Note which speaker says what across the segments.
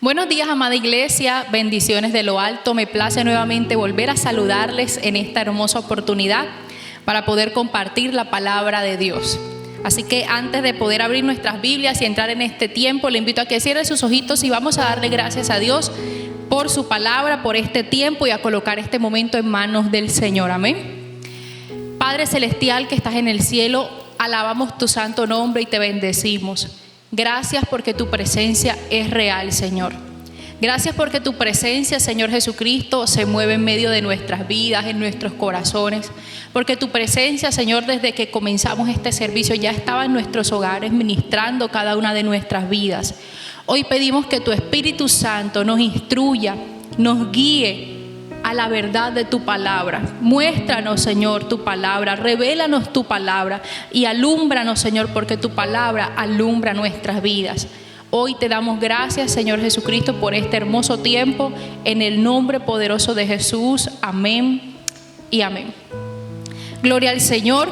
Speaker 1: Buenos días, amada iglesia, bendiciones de lo alto. Me place nuevamente volver a saludarles en esta hermosa oportunidad para poder compartir la palabra de Dios. Así que antes de poder abrir nuestras Biblias y entrar en este tiempo, le invito a que cierre sus ojitos y vamos a darle gracias a Dios por su palabra, por este tiempo y a colocar este momento en manos del Señor. Amén. Padre celestial que estás en el cielo, alabamos tu santo nombre y te bendecimos. Gracias porque tu presencia es real, Señor. Gracias porque tu presencia, Señor Jesucristo, se mueve en medio de nuestras vidas, en nuestros corazones. Porque tu presencia, Señor, desde que comenzamos este servicio ya estaba en nuestros hogares ministrando cada una de nuestras vidas. Hoy pedimos que tu Espíritu Santo nos instruya, nos guíe a la verdad de tu palabra. Muéstranos, Señor, tu palabra, revélanos tu palabra y alúmbranos, Señor, porque tu palabra alumbra nuestras vidas. Hoy te damos gracias, Señor Jesucristo, por este hermoso tiempo, en el nombre poderoso de Jesús. Amén y amén. Gloria al Señor.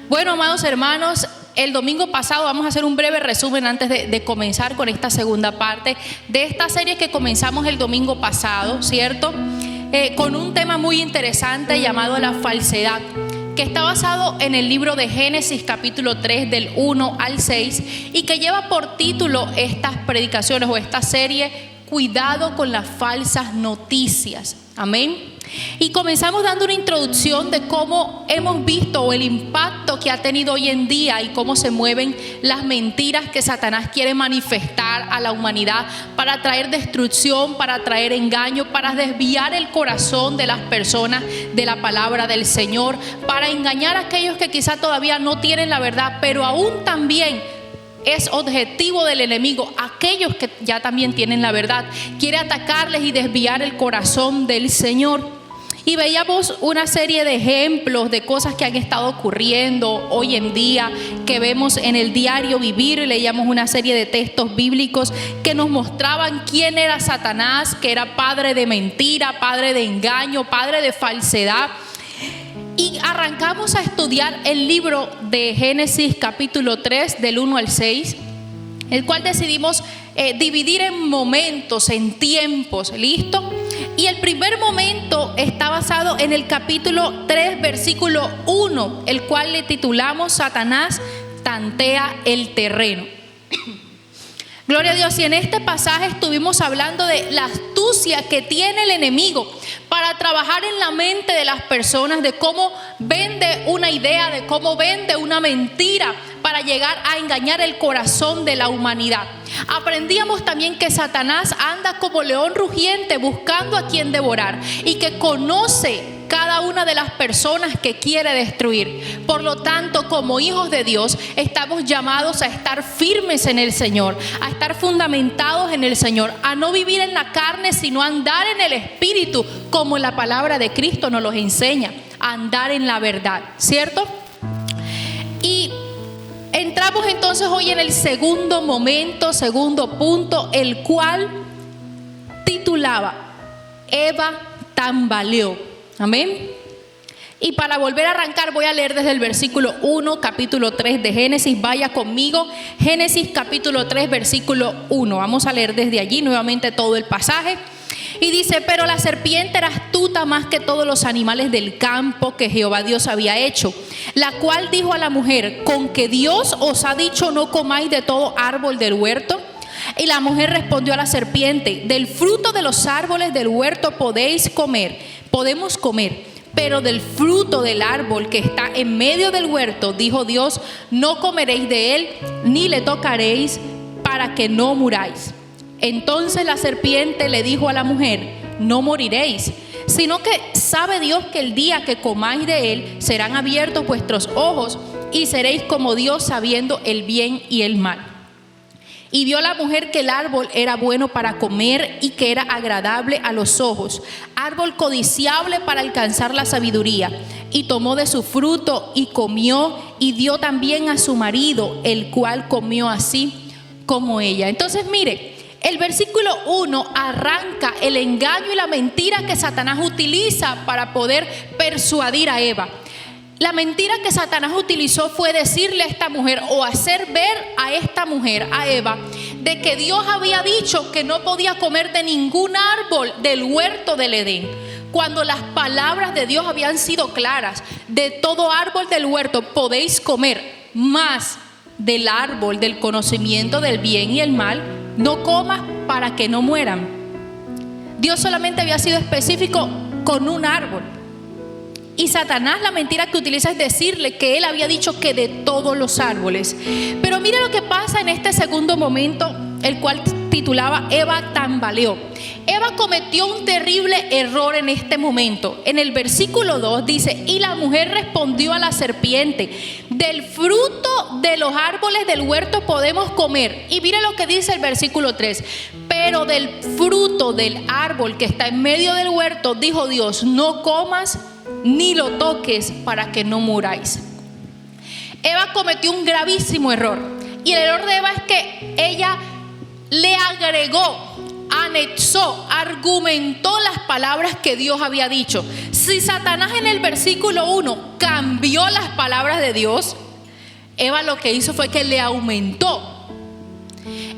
Speaker 1: Bueno, amados hermanos, el domingo pasado vamos a hacer un breve resumen antes de comenzar con esta segunda parte de esta serie que comenzamos el domingo pasado, ¿cierto? Con un tema muy interesante llamado la falsedad, que está basado en el libro de Génesis capítulo 3 del 1 al 6 y que lleva por título estas predicaciones o esta serie, Cuidado con las falsas noticias. Amén. Y comenzamos dando una introducción de cómo hemos visto o el impacto que ha tenido hoy en día y cómo se mueven las mentiras que Satanás quiere manifestar a la humanidad para traer destrucción, para traer engaño, para desviar el corazón de las personas de la palabra del Señor, para engañar a aquellos que quizá todavía no tienen la verdad, pero aún también es objetivo del enemigo, aquellos que ya también tienen la verdad, quiere atacarles y desviar el corazón del Señor. Y veíamos una serie de ejemplos de cosas que han estado ocurriendo hoy en día, que vemos en el diario vivir. Leíamos una serie de textos bíblicos que nos mostraban quién era Satanás, que era padre de mentira, padre de engaño, padre de falsedad. Y arrancamos a estudiar el libro de Génesis capítulo 3 del 1 al 6, el cual decidimos dividir en momentos, en tiempos, ¿listo? Y el primer momento está basado en el capítulo 3 versículo 1, el cual le titulamos Satanás tantea el terreno. Gloria a Dios. Y en este pasaje estuvimos hablando de la astucia que tiene el enemigo para trabajar en la mente de las personas, de cómo vende una idea, de cómo vende una mentira para llegar a engañar el corazón de la humanidad. Aprendíamos también que Satanás anda como león rugiente buscando a quien devorar y que conoce cada una de las personas que quiere destruir. Por lo tanto, como hijos de Dios, estamos llamados a estar firmes en el Señor, a estar fundamentados en el Señor, a no vivir en la carne, sino a andar en el Espíritu, como la palabra de Cristo nos los enseña, a andar en la verdad, ¿cierto? Y entramos entonces hoy en el segundo momento, segundo punto, el cual titulaba Eva tambaleó. Amén. Y para volver a arrancar voy a leer desde el versículo 1, capítulo 3 de Génesis. Vaya conmigo, Génesis capítulo 3, versículo 1. Vamos a leer desde allí nuevamente todo el pasaje. Y dice: pero la serpiente era astuta más que todos los animales del campo que Jehová Dios había hecho, la cual dijo a la mujer: ¿con que Dios os ha dicho no comáis de todo árbol del huerto? Y la mujer respondió a la serpiente: del fruto de los árboles del huerto podemos comer, pero del fruto del árbol que está en medio del huerto, dijo Dios, no comeréis de él, ni le tocaréis, para que no muráis. Entonces la serpiente le dijo a la mujer: no moriréis, sino que sabe Dios que el día que comáis de él serán abiertos vuestros ojos y seréis como Dios, sabiendo el bien y el mal. Y vio la mujer que el árbol era bueno para comer y que era agradable a los ojos, árbol codiciable para alcanzar la sabiduría. Y tomó de su fruto y comió, y dio también a su marido, el cual comió así como ella. Entonces mire, el versículo 1 arranca el engaño y la mentira que Satanás utiliza para poder persuadir a Eva. La mentira que Satanás utilizó fue decirle a esta mujer o hacer ver a esta mujer, a Eva, de que Dios había dicho que no podía comer de ningún árbol del huerto del Edén, cuando las palabras de Dios habían sido claras: de todo árbol del huerto podéis comer, mas del árbol del conocimiento del bien y el mal no comas para que no mueran. Dios solamente había sido específico con un árbol. Y Satanás, la mentira que utiliza es decirle que él había dicho que de todos los árboles. Pero mira lo que pasa en este segundo momento, el cual titulaba Eva tambaleó. Eva cometió un terrible error en este momento. En el versículo 2 dice: y la mujer respondió a la serpiente: del fruto de los árboles del huerto podemos comer. Y mire lo que dice el versículo 3: pero del fruto del árbol que está en medio del huerto, dijo Dios, no comas ni lo toques para que no muráis. Eva cometió un gravísimo error. Y el error de Eva es que ella le agregó, anexó, argumentó las palabras que Dios había dicho. Si Satanás en el versículo 1 cambió las palabras de Dios, Eva lo que hizo fue que le aumentó.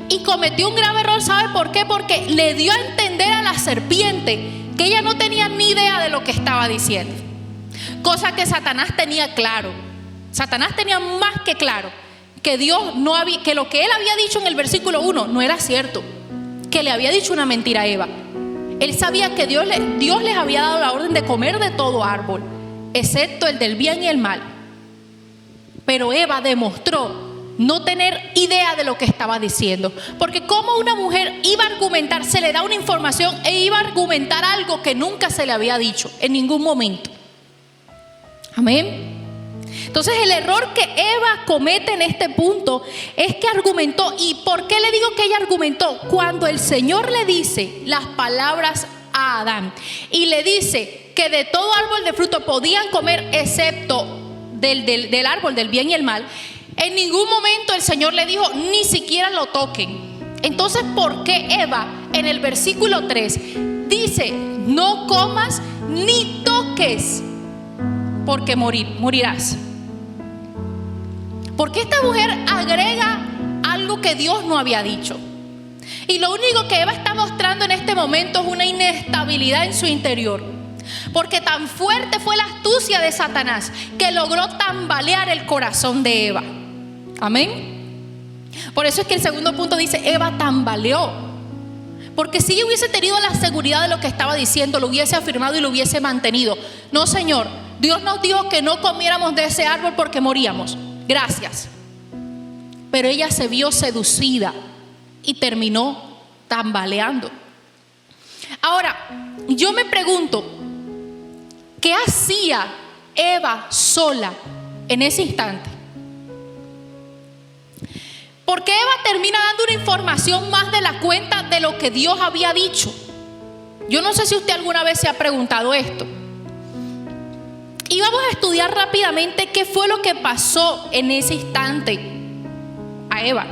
Speaker 1: Y cometió un grave error. ¿Sabe por qué? Porque le dio a entender a la serpiente que ella no tenía ni idea de lo que estaba diciendo. Cosa que Satanás tenía claro. Satanás tenía más que claro que Dios no había, que lo que él había dicho en el versículo 1 no era cierto, que le había dicho una mentira a Eva. Él sabía que Dios les había dado la orden de comer de todo árbol, excepto el del bien y el mal. Pero Eva demostró no tener idea de lo que estaba diciendo, porque como una mujer iba a argumentar, se le da una información e iba a argumentar algo que nunca se le había dicho en ningún momento. Amén. Entonces el error que Eva comete en este punto es que argumentó. ¿Y por qué le digo que ella argumentó? Cuando el Señor le dice las palabras a Adán y le dice que de todo árbol de fruto podían comer excepto del árbol del bien y el mal, en ningún momento el Señor le dijo ni siquiera lo toquen. Entonces, ¿por qué Eva en el versículo 3 dice no comas ni toques porque morirás? Porque esta mujer agrega algo que Dios no había dicho. Y lo único que Eva está mostrando en este momento es una inestabilidad en su interior. Porque tan fuerte fue la astucia de Satanás que logró tambalear el corazón de Eva. Amén. Por eso es que el segundo punto dice Eva tambaleó. Porque si ella hubiese tenido la seguridad de lo que estaba diciendo, lo hubiese afirmado y lo hubiese mantenido. No, Señor, Dios nos dijo que no comiéramos de ese árbol porque moríamos. Gracias. Pero ella se vio seducida y terminó tambaleando. Ahora, yo me pregunto, ¿qué hacía Eva sola en ese instante? Porque Eva termina dando una información más de la cuenta de lo que Dios había dicho. Yo no sé si usted alguna vez se ha preguntado esto. Y vamos a estudiar rápidamente qué fue lo que pasó en ese instante a Eva.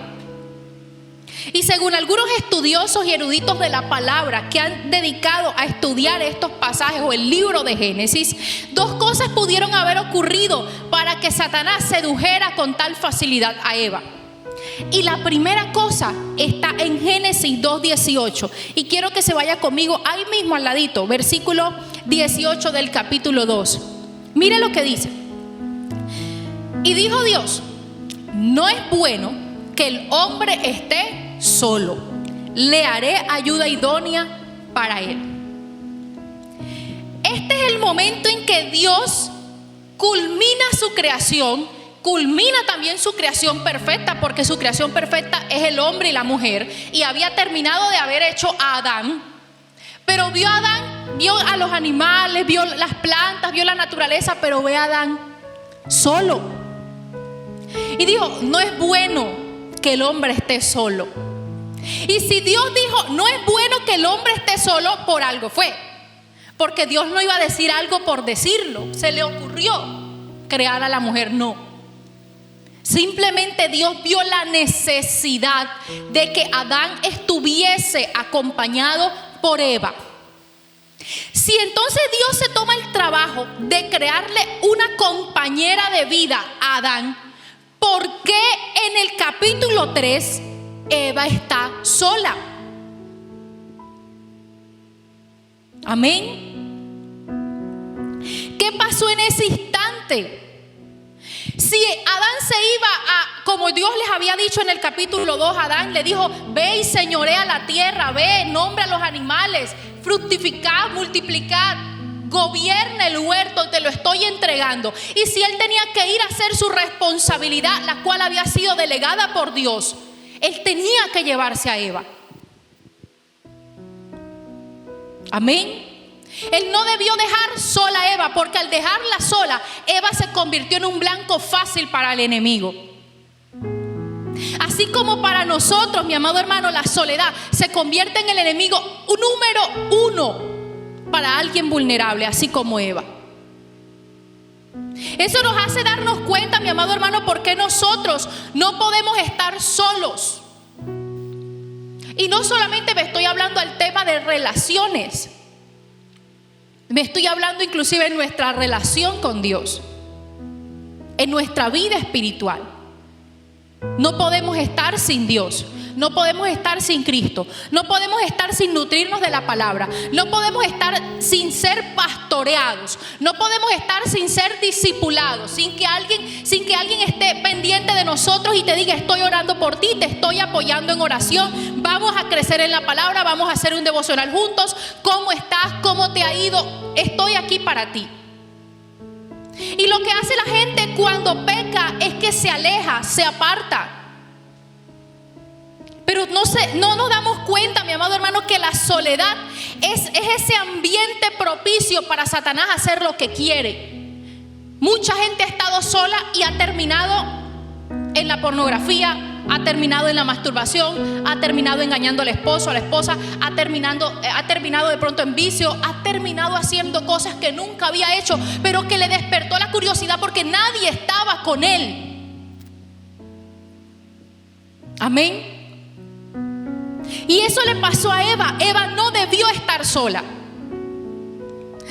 Speaker 1: Y según algunos estudiosos y eruditos de la palabra que han dedicado a estudiar estos pasajes o el libro de Génesis, dos cosas pudieron haber ocurrido para que Satanás sedujera con tal facilidad a Eva. Y la primera cosa está en Génesis 2:18. Y quiero que se vaya conmigo ahí mismo al ladito, versículo 18 del capítulo 2. Mire lo que dice. Y dijo Dios: no es bueno que el hombre esté solo, le haré ayuda idónea para él. Este es el momento en que Dios culmina su creación, culmina también su creación perfecta, porque su creación perfecta es el hombre y la mujer, y había terminado de haber hecho a Adán. Pero vio a Adán, vio a los animales, vio las plantas, vio la naturaleza, pero ve a Adán solo. Y dijo: no es bueno que el hombre esté solo. Y si Dios dijo no es bueno que el hombre esté solo, por algo fue. Porque Dios no iba a decir algo por decirlo. Se le ocurrió crear a la mujer, no. Simplemente Dios vio la necesidad de que Adán estuviese acompañado por Eva. Si entonces Dios se toma el trabajo de crearle una compañera de vida a Adán, ¿por qué en el capítulo 3 Eva está sola. Amén. ¿Qué pasó en ese instante? Si Adán se iba como Dios les había dicho en el capítulo 2, Adán le dijo: ve y señorea la tierra, ve, nombra a los animales, fructificad, multiplicad, gobierna el huerto, te lo estoy entregando. Y si él tenía que ir a hacer su responsabilidad, la cual había sido delegada por Dios, él tenía que llevarse a Eva. Amén. Él no debió dejar sola a Eva, porque al dejarla sola, Eva se convirtió en un blanco fácil para el enemigo. Así como para nosotros, mi amado hermano, la soledad se convierte en el enemigo número 1 para alguien vulnerable, así como Eva. Eso nos hace darnos cuenta, mi amado hermano, por qué nosotros no podemos estar solos. Y no solamente me estoy hablando al tema de relaciones, me estoy hablando inclusive en nuestra relación con Dios, en nuestra vida espiritual. No podemos estar sin Dios, no podemos estar sin Cristo, no podemos estar sin nutrirnos de la palabra, no podemos estar sin ser pastoreados, no podemos estar sin ser discipulados, sin que alguien esté pendiente de nosotros y te diga: estoy orando por ti, te estoy apoyando en oración, vamos a crecer en la palabra, vamos a hacer un devocional juntos. ¿Cómo estás? ¿Cómo te ha ido? Estoy aquí para ti. Y lo que hace la gente cuando peca es que se aleja, se aparta. Pero no nos damos cuenta, mi amado hermano, que la soledad es ese ambiente propicio para Satanás hacer lo que quiere. Mucha gente ha estado sola y ha terminado en la pornografía, ha terminado en la masturbación, ha terminado engañando al esposo, a la esposa, ha terminado de pronto en vicio, ha terminado haciendo cosas que nunca había hecho, pero que le despertó la curiosidad porque nadie estaba con él. Amén. Y eso le pasó a Eva. Eva no debió estar sola.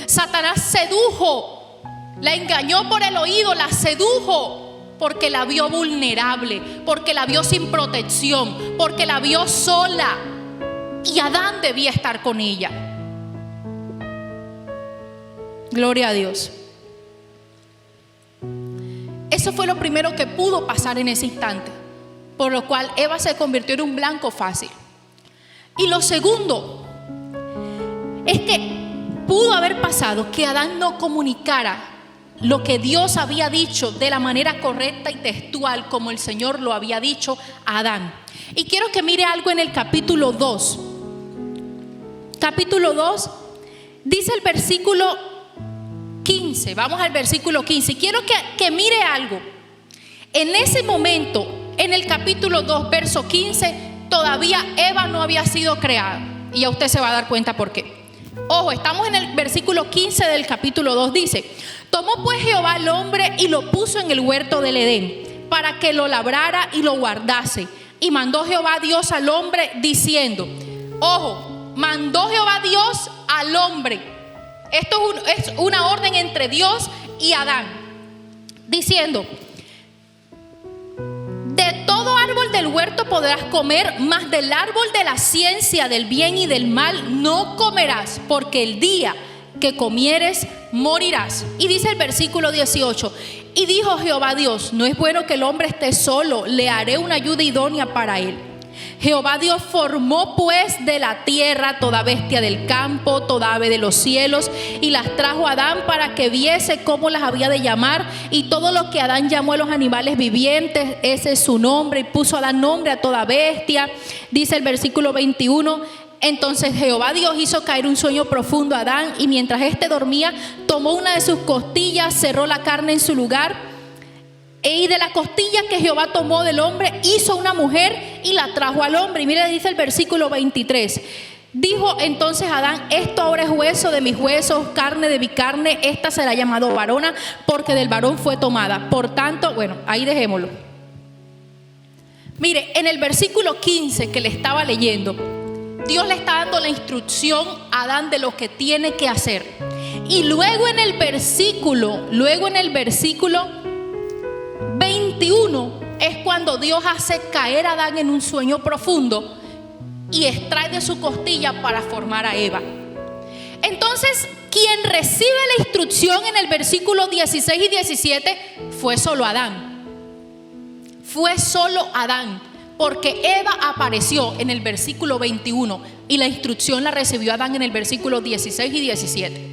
Speaker 1: Satanás sedujo, la engañó por el oído, la sedujo porque la vio vulnerable, porque la vio sin protección, porque la vio sola. Y Adán debía estar con ella. Gloria a Dios. Eso fue lo primero que pudo pasar en ese instante, por lo cual Eva se convirtió en un blanco fácil. Y lo segundo es que pudo haber pasado que Adán no comunicara lo que Dios había dicho de la manera correcta y textual, como el Señor lo había dicho a Adán. Y quiero que mire algo en el capítulo 2. Capítulo 2 dice el versículo 15. Vamos al versículo 15. Y quiero que mire algo. En ese momento, en el capítulo 2, verso 15, todavía Eva no había sido creada. Y ya usted se va a dar cuenta por qué. Ojo, estamos en el versículo 15 del capítulo 2. Dice: tomó pues Jehová al hombre y lo puso en el huerto del Edén, para que lo labrara y lo guardase. Y mandó Jehová Dios al hombre diciendo, ojo, mandó Jehová Dios al hombre. Esto es una orden entre Dios y Adán, diciendo: de todo árbol del huerto podrás comer, mas del árbol de la ciencia del bien y del mal no comerás, porque el día que comieres morirás. Y dice el versículo 18: y dijo Jehová Dios: no es bueno que el hombre esté solo, le haré una ayuda idónea para él. Jehová Dios formó pues de la tierra toda bestia del campo, toda ave de los cielos, y las trajo a Adán para que viese cómo las había de llamar. Y todo lo que Adán llamó a los animales vivientes, ese es su nombre. Y puso Adán nombre a toda bestia. Dice el versículo 21: entonces Jehová Dios hizo caer un sueño profundo a Adán, y mientras éste dormía, tomó una de sus costillas, cerró la carne en su lugar. Y de la costilla que Jehová tomó del hombre, hizo una mujer y la trajo al hombre. Y mire, dice el versículo 23. Dijo entonces Adán: esto ahora es hueso de mis huesos, carne de mi carne, esta será llamado varona, porque del varón fue tomada. Por tanto, bueno, ahí dejémoslo. Mire, en el versículo 15 que le estaba leyendo, Dios le está dando la instrucción a Adán de lo que tiene que hacer. Y luego en el versículo 21, es cuando Dios hace caer a Adán en un sueño profundo y extrae de su costilla para formar a Eva. Entonces, quien recibe la instrucción en el versículo 16 y 17 fue solo Adán. Fue solo Adán, porque Eva apareció en el versículo 21 y la instrucción la recibió Adán en el versículo 16 y 17.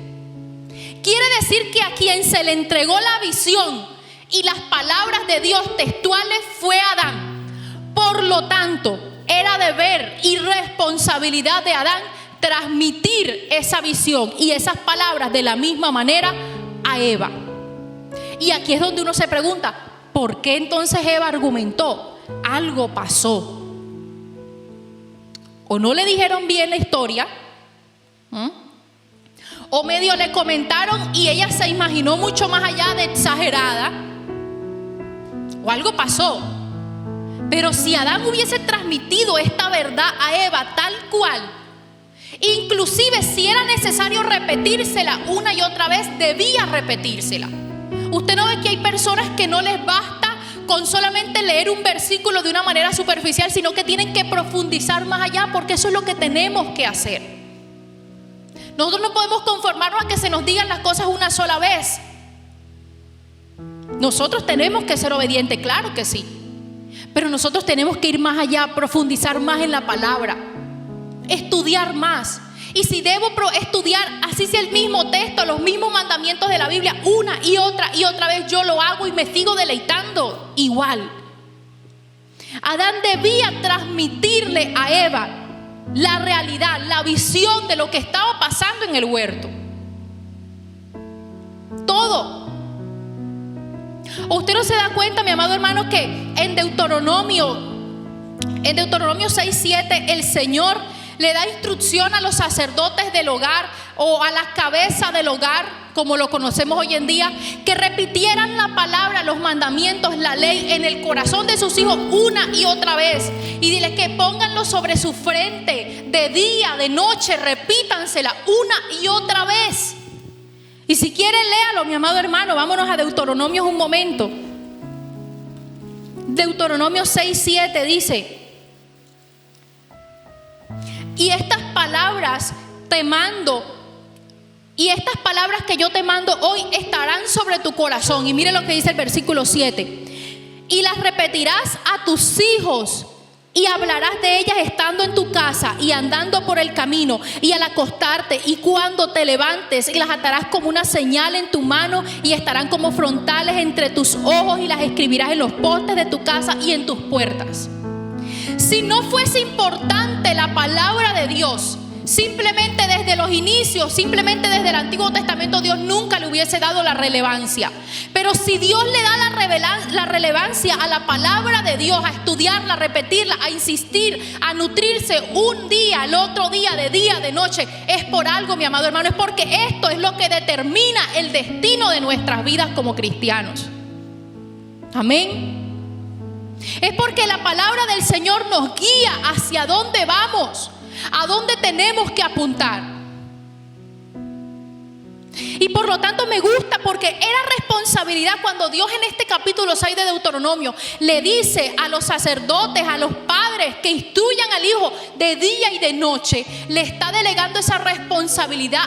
Speaker 1: Quiere decir que a quien se le entregó la visión y las palabras de Dios textuales fue Adán. Por lo tanto, era deber y responsabilidad de Adán transmitir esa visión y esas palabras de la misma manera a Eva. Y aquí es donde uno se pregunta, ¿por qué entonces Eva argumentó? Algo pasó. O no le dijeron bien la historia, o medio le comentaron y ella se imaginó mucho más allá de exagerada, o algo pasó. Pero si Adán hubiese transmitido esta verdad a Eva tal cual, inclusive si era necesario repetírsela una y otra vez, debía repetírsela. Usted no ve que hay personas que no les basta con solamente leer un versículo de una manera superficial, sino que tienen que profundizar más allá, porque eso es lo que tenemos que hacer. Nosotros no podemos conformarnos a que se nos digan las cosas una sola vez. Nosotros tenemos que ser obedientes, claro que sí, pero nosotros tenemos que ir más allá, profundizar más en la palabra, estudiar más. Y si debo estudiar, así sea el mismo texto, los mismos mandamientos de la Biblia, una y otra vez, yo lo hago y me sigo deleitando igual. Adán debía transmitirle a Eva la realidad, la visión de lo que estaba pasando en el huerto. Todo. ¿Usted no se da cuenta, mi amado hermano, que en Deuteronomio 6:7 el Señor le da instrucción a los sacerdotes del hogar o a la cabeza del hogar, como lo conocemos hoy en día, que repitieran la palabra, los mandamientos, la ley en el corazón de sus hijos una y otra vez? Y dile que pónganlo sobre su frente de día, de noche, repítansela una y otra vez. Y si quieren, léalo, mi amado hermano. Vámonos a Deuteronomio un momento. Deuteronomio 6:7 dice: y estas palabras te mando, y estas palabras que yo te mando hoy estarán sobre tu corazón. Y mire lo que dice el versículo 7: y las repetirás a tus hijos, y hablarás de ellas estando en tu casa y andando por el camino y al acostarte y cuando te levantes, y las atarás como una señal en tu mano y estarán como frontales entre tus ojos, y las escribirás en los postes de tu casa y en tus puertas. Si no fuese importante la palabra de Dios, simplemente desde los inicios, simplemente desde el Antiguo Testamento, Dios nunca le hubiese dado la relevancia. Pero si Dios le da la relevancia a la palabra de Dios, a estudiarla, a repetirla, a insistir, a nutrirse un día, el otro día, de noche, es por algo, mi amado hermano. Es porque esto es lo que determina el destino de nuestras vidas como cristianos. Amén. Es porque la palabra del Señor nos guía hacia dónde vamos, a dónde tenemos que apuntar. Y por lo tanto me gusta, porque era responsabilidad cuando Dios en este capítulo 6 de Deuteronomio le dice a los sacerdotes, a los padres que instruyan al hijo de día y de noche. Le está delegando esa responsabilidad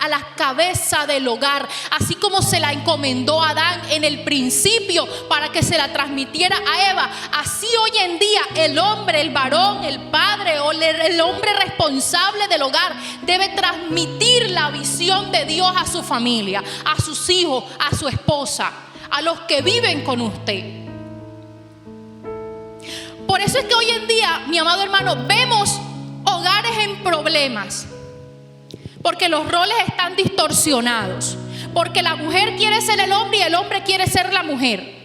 Speaker 1: a la cabeza del hogar, así como se la encomendó a Adán en el principio para que se la transmitiera a Eva. Así hoy en día el hombre, el varón, el padre o el hombre responsable del hogar debe transmitir la visión de Dios a su familia, a sus hijos, a su esposa, a los que viven con usted. Por eso es que hoy en día, mi amado hermano, vemos hogares en problemas, porque los roles están distorsionados, porque la mujer quiere ser el hombre y el hombre quiere ser la mujer.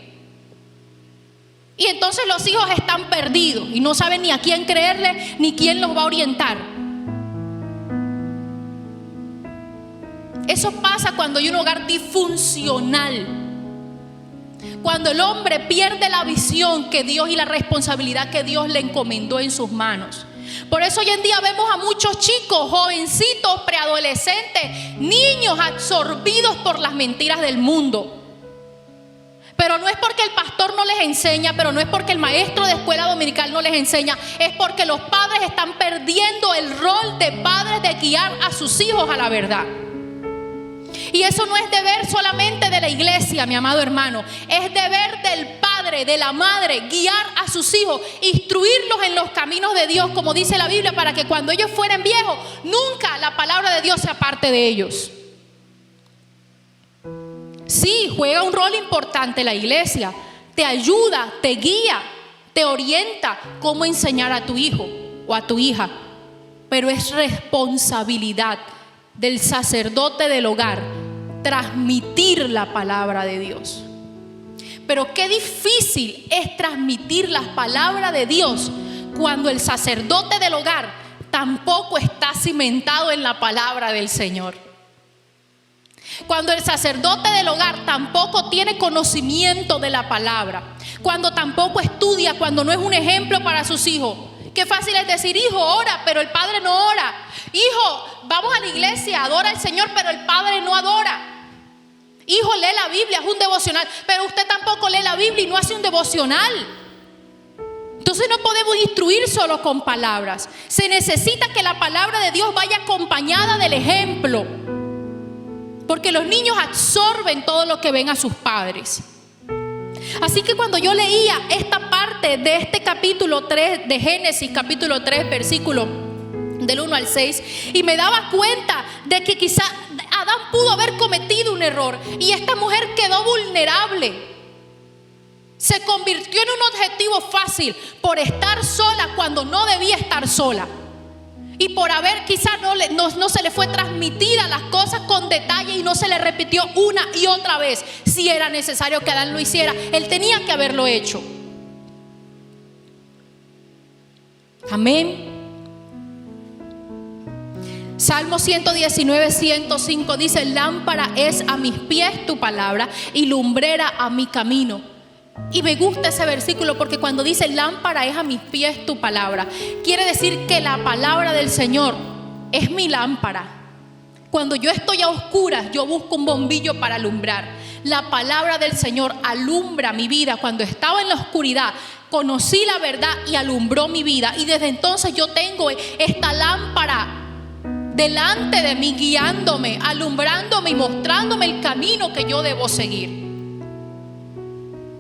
Speaker 1: Y entonces los hijos están perdidos y no saben ni a quién creerle ni quién los va a orientar. Eso pasa cuando hay un hogar disfuncional, cuando el hombre pierde la visión que Dios y la responsabilidad que Dios le encomendó en sus manos. Por eso hoy en día vemos a muchos chicos, jovencitos, preadolescentes, niños absorbidos por las mentiras del mundo. Pero no es porque el pastor no les enseña, pero no es porque el maestro de escuela dominical no les enseña, es porque los padres están perdiendo el rol de padres de guiar a sus hijos a la verdad. Y eso no es deber solamente de la iglesia, mi amado hermano, es deber del padre, de la madre, guiar a sus hijos, instruirlos en los caminos de Dios, como dice la Biblia, para que cuando ellos fueren viejos, nunca la palabra de Dios sea parte de ellos. Sí, juega un rol importante la iglesia, te ayuda, te guía, te orienta cómo enseñar a tu hijo o a tu hija, pero es responsabilidad del sacerdote del hogar transmitir la palabra de Dios. Pero qué difícil es transmitir la palabra de Dios cuando el sacerdote del hogar tampoco está cimentado en la palabra del Señor. Cuando el sacerdote del hogar tampoco tiene conocimiento de la palabra, cuando tampoco estudia, cuando no es un ejemplo para sus hijos. Qué fácil es decir, hijo, ora, pero el padre no ora. Hijo, vamos a la iglesia, adora al Señor, pero el padre no adora. Hijo, lee la Biblia, es un devocional, pero usted tampoco lee la Biblia y no hace un devocional. Entonces no podemos instruir solo con palabras. Se necesita que la palabra de Dios vaya acompañada del ejemplo, porque los niños absorben todo lo que ven a sus padres. Así que cuando yo leía esta parte de este capítulo 3 de Génesis, capítulo 3, versículo del 1 al 6, y me daba cuenta de que quizá Adán pudo haber cometido un error y esta mujer quedó vulnerable. Se convirtió en un objetivo fácil por estar sola cuando no debía estar sola. Y por haber quizás no se le fue transmitida las cosas con detalle y no se le repitió una y otra vez. Si era necesario que Adán lo hiciera, él tenía que haberlo hecho. Amén. Salmo 119, 105 dice: lámpara es a mis pies tu palabra y lumbrera a mi camino. Y me gusta ese versículo porque cuando dice lámpara es a mis pies tu palabra, quiere decir que la palabra del Señor es mi lámpara. Cuando yo estoy a oscuras, yo busco un bombillo para alumbrar. La palabra del Señor alumbra mi vida. Cuando estaba en la oscuridad, conocí la verdad y alumbró mi vida. Y desde entonces yo tengo esta lámpara delante de mí, guiándome, alumbrándome y mostrándome el camino que yo debo seguir.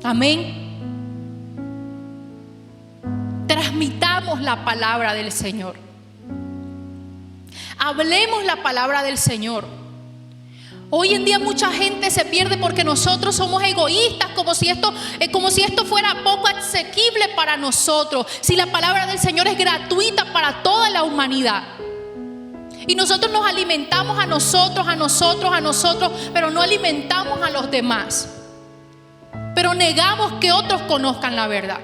Speaker 1: Amén. Transmitamos la palabra del Señor. Hablemos la palabra del Señor. Hoy en día mucha gente se pierde porque nosotros somos egoístas, como si esto fuera poco asequible para nosotros. Si la palabra del Señor es gratuita para toda la humanidad. Y nosotros nos alimentamos a nosotros, pero no alimentamos a los demás. Pero negamos que otros conozcan la verdad.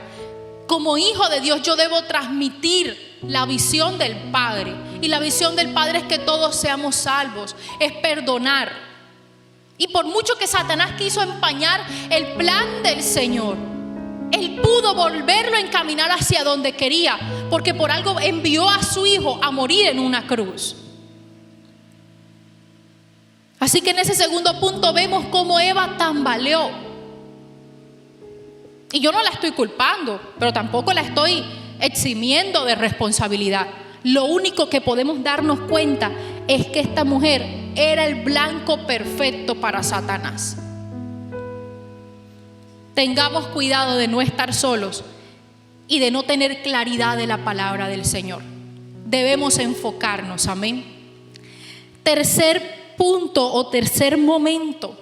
Speaker 1: Como hijo de Dios, yo debo transmitir la visión del Padre. Y la visión del Padre es que todos seamos salvos, es perdonar. Y por mucho que Satanás quiso empañar el plan del Señor, él pudo volverlo a encaminar hacia donde quería, porque por algo envió a su hijo a morir en una cruz. Así que en ese segundo punto vemos cómo Eva tambaleó. Y yo no la estoy culpando, pero tampoco la estoy eximiendo de responsabilidad. Lo único que podemos darnos cuenta es que esta mujer era el blanco perfecto para Satanás. Tengamos cuidado de no estar solos y de no tener claridad de la palabra del Señor. Debemos enfocarnos, amén. Tercer punto o tercer momento: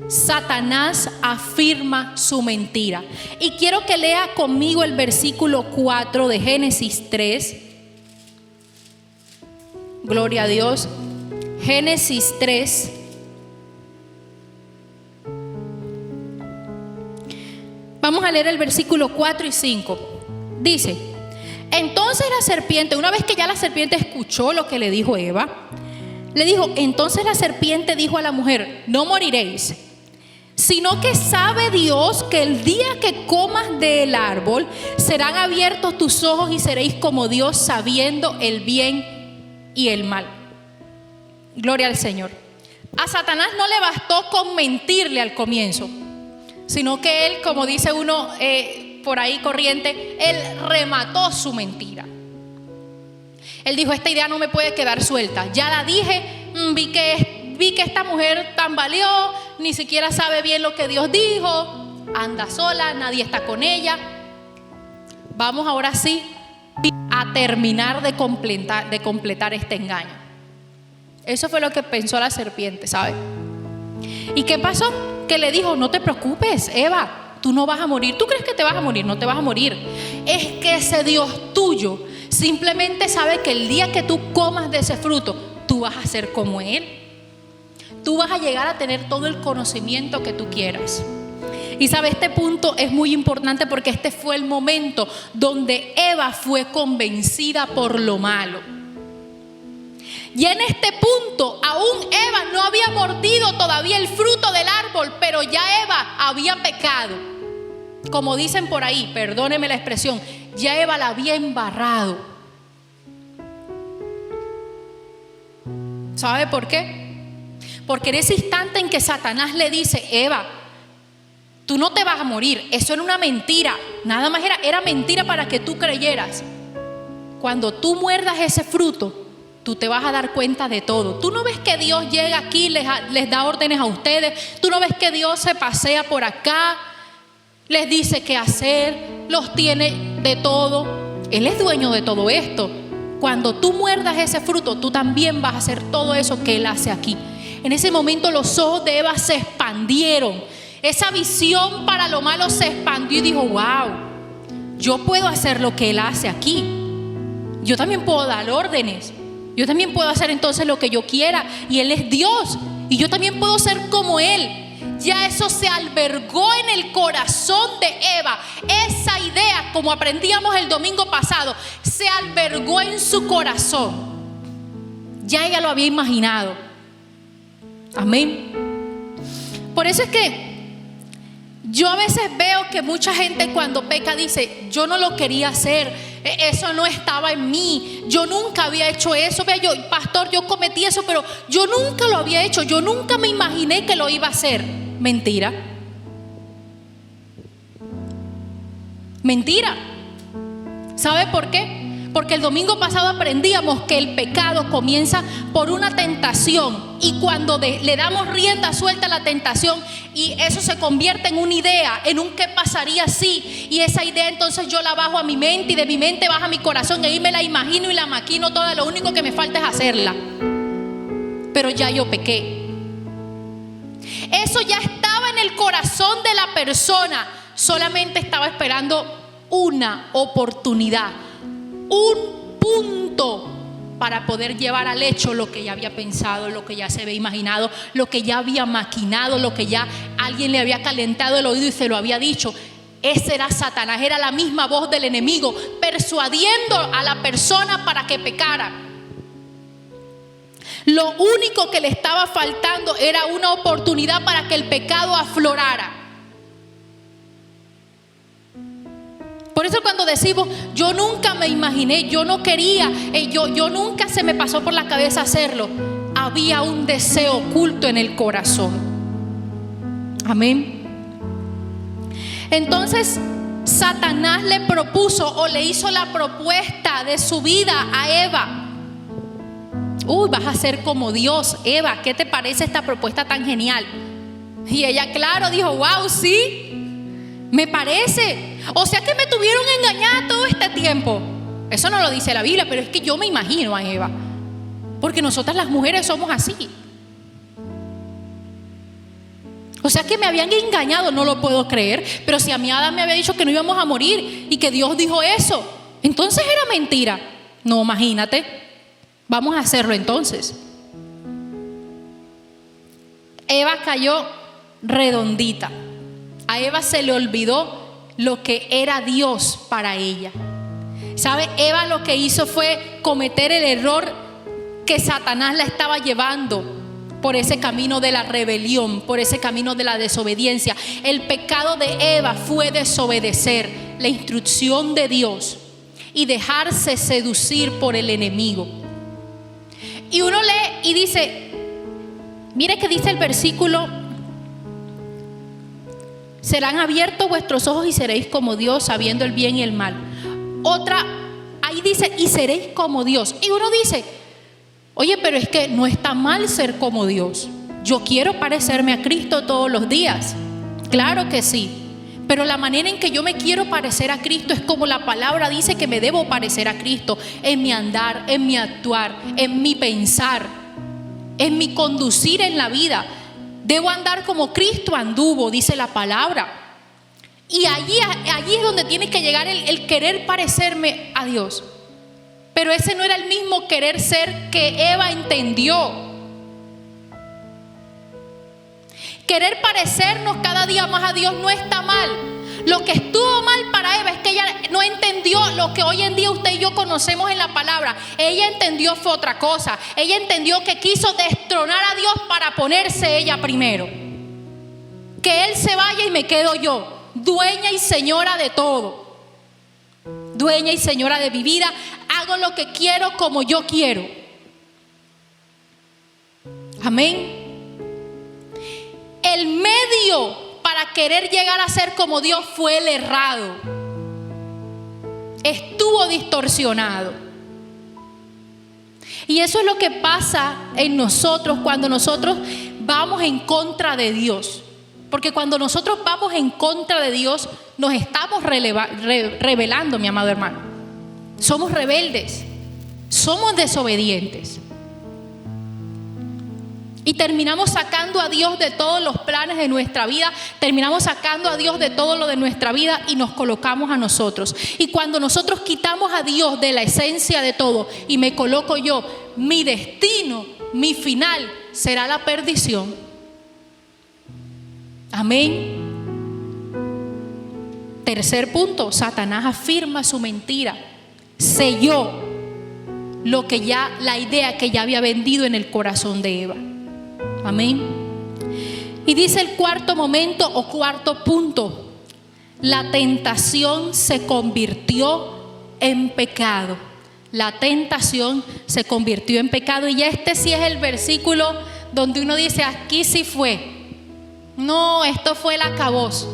Speaker 1: Satanás afirma su mentira. Y quiero que lea conmigo el versículo 4 de Génesis 3. Gloria a Dios. Génesis 3. Vamos a leer el versículo 4 y 5. Dice: entonces la serpiente, una vez que ya la serpiente escuchó lo que le dijo Eva, le dijo: entonces la serpiente dijo a la mujer: no moriréis, sino que sabe Dios que el día que comas del árbol serán abiertos tus ojos y seréis como Dios, sabiendo el bien y el mal. Gloria al Señor. A Satanás no le bastó con mentirle al comienzo. sino que él, como dice uno por ahí corriente, él remató su mentira. Él dijo: esta idea no me puede quedar suelta, ya la dije, vi que esta mujer tambaleó, ni siquiera sabe bien lo que Dios dijo, anda sola, nadie está con ella. Vamos ahora sí a terminar de completar este engaño. Eso fue lo que pensó la serpiente, ¿sabe? ¿Y qué pasó? Que le dijo: no te preocupes, Eva, tú no vas a morir. ¿Tú crees que te vas a morir? No te vas a morir. Es que ese Dios tuyo simplemente sabe que el día que tú comas de ese fruto, tú vas a ser como Él. Tú vas a llegar a tener todo el conocimiento que tú quieras. Y sabe, este punto es muy importante porque este fue el momento donde Eva fue convencida por lo malo. Y en este punto aún Eva no había mordido todavía el fruto del árbol, pero ya Eva había pecado. Como dicen por ahí, perdóneme la expresión, ya Eva la había embarrado. ¿Sabe por qué? Porque en ese instante en que Satanás le dice: Eva, tú no te vas a morir, eso era una mentira, nada más era mentira para que tú creyeras. Cuando tú muerdas ese fruto, tú te vas a dar cuenta de todo. Tú no ves que Dios llega aquí, les da órdenes a ustedes. Tú no ves que Dios se pasea por acá, les dice qué hacer, los tiene de todo. Él es dueño de todo esto. Cuando tú muerdas ese fruto, tú también vas a hacer todo eso que Él hace aquí. En ese momento los ojos de Eva se expandieron. Esa visión para lo malo se expandió y dijo: wow, yo puedo hacer lo que Él hace aquí. Yo también puedo dar órdenes. Yo también puedo hacer entonces lo que yo quiera. Y Él es Dios. Y yo también puedo ser como Él. Ya eso se albergó en el corazón de Eva. Esa idea, como aprendíamos el domingo pasado, se albergó en su corazón. Ya ella lo había imaginado. Amén. Por eso es que yo a veces veo que mucha gente cuando peca dice: yo no lo quería hacer, eso no estaba en mí, yo nunca había hecho eso. Vea, pastor, yo cometí eso, pero yo nunca lo había hecho, yo nunca me imaginé que lo iba a hacer. Mentira. Mentira. ¿Sabe por qué? Porque el domingo pasado aprendíamos que el pecado comienza por una tentación, y cuando le damos rienda suelta a la tentación y eso se convierte en una idea, en un qué pasaría si, y esa idea entonces yo la bajo a mi mente y de mi mente baja a mi corazón y ahí me la imagino y la maquino toda, lo único que me falta es hacerla. Pero ya yo pequé. Eso ya estaba en el corazón de la persona, solamente estaba esperando una oportunidad, un punto para poder llevar al hecho lo que ya había pensado, lo que ya se había imaginado, lo que ya había maquinado, lo que ya alguien le había calentado el oído y se lo había dicho. Ese era Satanás, era la misma voz del enemigo persuadiendo a la persona para que pecara. Lo único que le estaba faltando era una oportunidad para que el pecado aflorara. Por eso cuando decimos: yo nunca me imaginé, yo no quería, yo nunca se me pasó por la cabeza hacerlo, había un deseo oculto en el corazón. Amén. Entonces Satanás le propuso o le hizo la propuesta de su vida a Eva. Vas a ser como Dios, Eva, ¿qué te parece esta propuesta tan genial? Y ella, claro, dijo: wow, sí, me parece. O sea que me tuvieron engañada todo este tiempo. Eso no lo dice la Biblia, pero es que yo me imagino a Eva, porque nosotras las mujeres somos así. O sea que me habían engañado, no lo puedo creer. Pero si a mí Adán me había dicho que no íbamos a morir y que Dios dijo eso, entonces era mentira. No, imagínate. Vamos a hacerlo entonces. Eva cayó redondita. A Eva se le olvidó lo que era Dios para ella. ¿Sabe? Eva lo que hizo fue cometer el error que Satanás la estaba llevando por ese camino de la rebelión, por ese camino de la desobediencia. El pecado de Eva fue desobedecer la instrucción de Dios y dejarse seducir por el enemigo. Y uno lee y dice, mire que dice el versículo Serán abiertos vuestros ojos y seréis como Dios, sabiendo el bien y el mal. Otra, ahí dice, y seréis como Dios. Y uno dice, oye, pero es que no está mal ser como Dios. Yo quiero parecerme a Cristo todos los días. Claro que sí. Pero la manera en que yo me quiero parecer a Cristo es como la palabra dice que me debo parecer a Cristo. En mi andar, en mi actuar, en mi pensar, en mi conducir en la vida. Debo andar como Cristo anduvo, dice la palabra. Y allí es donde tiene que llegar el querer parecerme a Dios. Pero ese no era el mismo querer ser que Eva entendió. Querer parecernos cada día más a Dios no está mal. Lo que estuvo mal para Eva es que ella no entendió lo que hoy en día usted y yo conocemos en la palabra. Ella entendió fue otra cosa. Ella entendió que quiso destronar a Dios para ponerse ella primero. Que Él se vaya y me quedo yo, dueña y señora de todo. Dueña y señora de mi vida. Hago lo que quiero como yo quiero. Amén. El medio para querer llegar a ser como Dios fue el errado. Estuvo distorsionado. Y eso es lo que pasa en nosotros cuando nosotros vamos en contra de Dios. Porque cuando nosotros vamos en contra de Dios, nos estamos rebelando, mi amado hermano. Somos rebeldes, somos desobedientes. Y terminamos sacando a Dios de todos los planes de nuestra vida. Terminamos sacando a Dios de todo lo de nuestra vida y nos colocamos a nosotros. Y cuando nosotros quitamos a Dios de la esencia de todo y me coloco yo, mi destino, mi final será la perdición. Amén. Tercer punto, Satanás afirma su mentira. Selló lo que ya, la idea que ya había vendido en el corazón de Eva. Amén. Y dice el cuarto momento o cuarto punto: la tentación se convirtió en pecado. La tentación se convirtió en pecado. Y ya este sí es el versículo donde uno dice, aquí sí fue. No, esto fue el acabose.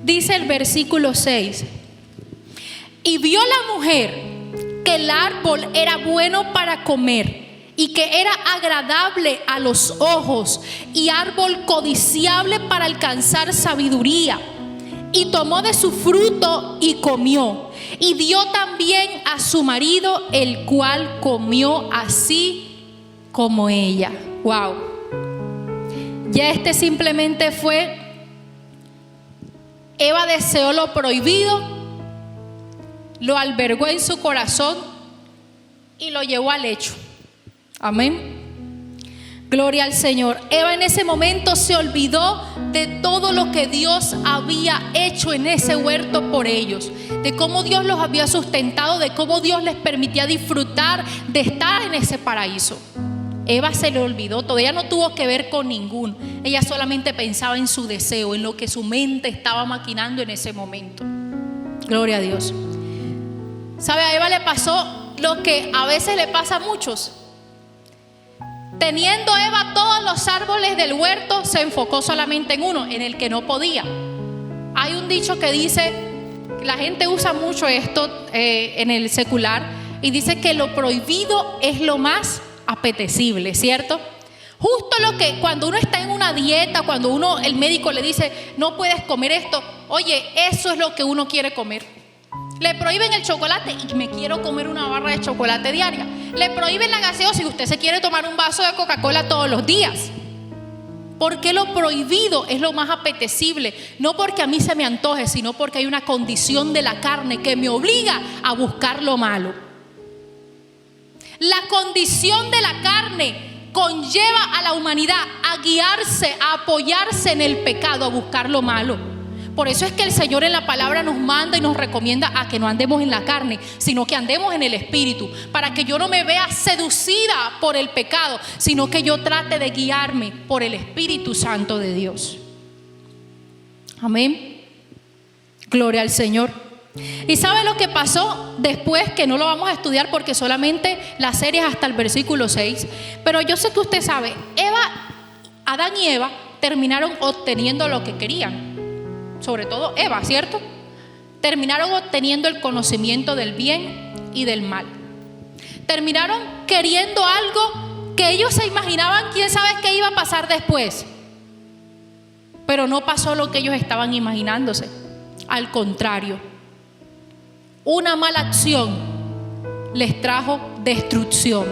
Speaker 1: Dice el versículo 6: y vio la mujer que el árbol era bueno para comer y que era agradable a los ojos y árbol codiciable para alcanzar sabiduría, y tomó de su fruto y comió, y dio también a su marido, el cual comió así como ella. Wow. Ya este simplemente fue, Eva deseó lo prohibido, lo albergó en su corazón y lo llevó al hecho. Amén. Gloria al Señor. Eva en ese momento se olvidó de todo lo que Dios había hecho en ese huerto por ellos, de cómo Dios los había sustentado, de cómo Dios les permitía disfrutar de estar en ese paraíso. Eva se le olvidó todo, ella no tuvo que ver con ninguno, ella solamente pensaba en su deseo, en lo que su mente estaba maquinando en ese momento. Gloria a Dios. ¿Sabe? A Eva le pasó lo que a veces le pasa a muchos. Teniendo Eva todos los árboles del huerto, se enfocó solamente en uno, en el que no podía. Hay un dicho que dice, la gente usa mucho esto en el secular, y dice que lo prohibido es lo más apetecible, ¿cierto? Justo lo que cuando uno está en una dieta, cuando el médico le dice no puedes comer esto, oye, eso es lo que uno quiere comer. Le prohíben el chocolate y me quiero comer una barra de chocolate diaria. Le prohíben la gaseosa y usted se quiere tomar un vaso de Coca-Cola todos los días. Porque lo prohibido es lo más apetecible. No porque a mí se me antoje, sino porque hay una condición de la carne que me obliga a buscar lo malo. La condición de la carne conlleva a la humanidad a guiarse, a apoyarse en el pecado, a buscar lo malo. Por eso es que el Señor en la palabra nos manda y nos recomienda a que no andemos en la carne, sino que andemos en el Espíritu, para que yo no me vea seducida por el pecado, sino que yo trate de guiarme por el Espíritu Santo de Dios. Amén. Gloria al Señor. ¿Y sabe lo que pasó después? Que no lo vamos a estudiar porque solamente la serie es hasta el versículo 6. Pero yo sé que usted sabe, Adán y Eva terminaron obteniendo lo que querían. sobre todo Eva, ¿cierto? Terminaron obteniendo el conocimiento del bien y del mal. Terminaron queriendo algo que ellos se imaginaban, quién sabe qué iba a pasar después. Pero no pasó lo que ellos estaban imaginándose. Al contrario, una mala acción les trajo destrucción.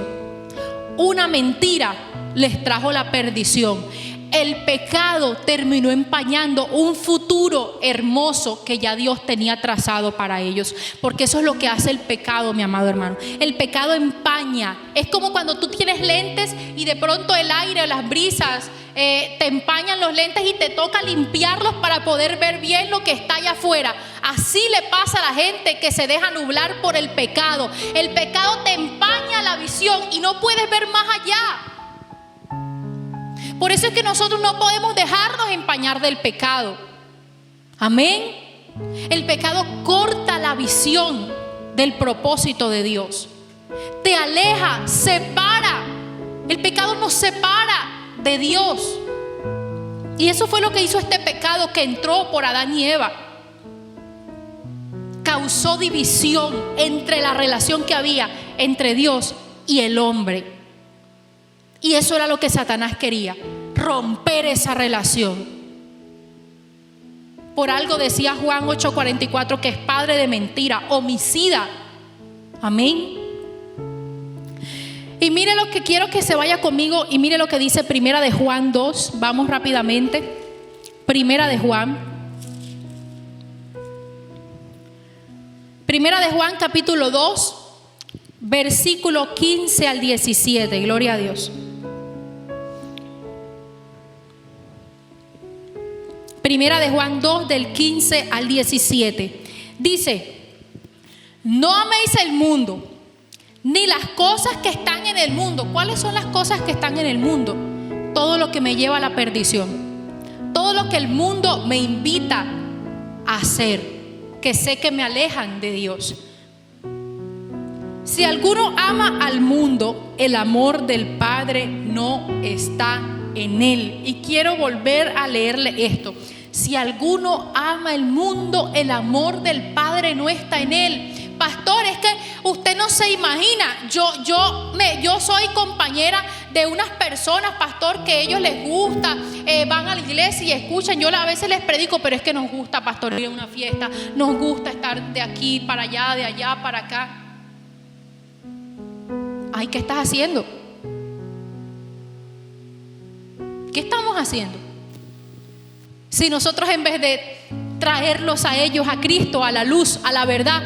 Speaker 1: Una mentira les trajo la perdición. El pecado terminó empañando un futuro hermoso que ya Dios tenía trazado para ellos. Porque eso es lo que hace el pecado, mi amado hermano. El pecado empaña. Es como cuando tú tienes lentes y de pronto el aire o las brisas te empañan los lentes y te toca limpiarlos para poder ver bien lo que está allá afuera. Así le pasa a la gente que se deja nublar por el pecado. El pecado te empaña la visión y no puedes ver más allá. Por eso es que nosotros no podemos dejarnos empañar del pecado. Amén. El pecado corta la visión del propósito de Dios. Te aleja, separa. El pecado nos separa de Dios. Y eso fue lo que hizo este pecado que entró por Adán y Eva. Causó división entre la relación que había entre Dios y el hombre. Y eso era lo que Satanás quería, romper esa relación. Por algo decía Juan 8:44 que es padre de mentira, homicida. Amén. Y mire lo que quiero que se vaya conmigo y mire lo que dice Primera de Juan 2. Vamos rápidamente. Primera de Juan capítulo 2, versículo 15 al 17. Gloria a Dios. Primera de Juan 2 del 15 al 17. Dice: no améis el mundo, ni las cosas que están en el mundo. ¿Cuáles son las cosas que están en el mundo? Todo lo que me lleva a la perdición. Todo lo que el mundo me invita a hacer, que sé que me alejan de Dios. Si alguno ama al mundo, el amor del Padre no está en él. Y quiero volver a leerle esto. Si alguno ama el mundo, el amor del Padre no está en él. Pastor, es que usted no se imagina. Yo soy compañera de unas personas, pastor, que a ellos les gusta, van a la iglesia y escuchan. Yo a veces les predico, pero es que nos gusta, pastor, ir a una fiesta. Nos gusta estar de aquí para allá, de allá para acá. Ay, ¿qué estás haciendo? ¿Qué estamos haciendo? Si nosotros, en vez de traerlos a ellos, a Cristo, a la luz, a la verdad,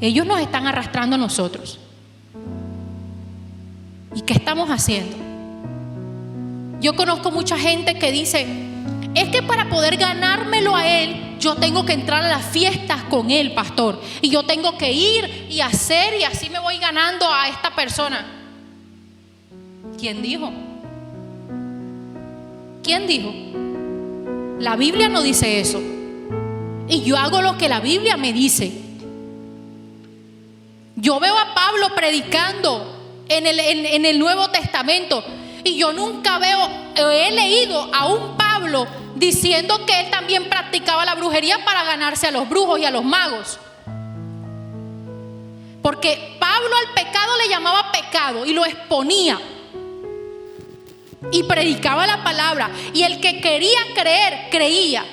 Speaker 1: ellos nos están arrastrando a nosotros. ¿Y qué estamos haciendo? Yo conozco mucha gente que dice: es que para poder ganármelo a él, yo tengo que entrar a las fiestas con él, pastor, y yo tengo que ir y hacer, y así me voy ganando a esta persona. ¿Quién dijo? ¿Quién dijo? La Biblia no dice eso. Y yo hago lo que la Biblia me dice. Yo veo a Pablo predicando en el Nuevo Testamento, y yo nunca he leído a un Pablo diciendo que él también practicaba la brujería para ganarse a los brujos y a los magos. Porque Pablo al pecado le llamaba pecado y lo exponía y predicaba la palabra, y el que quería creer, creía.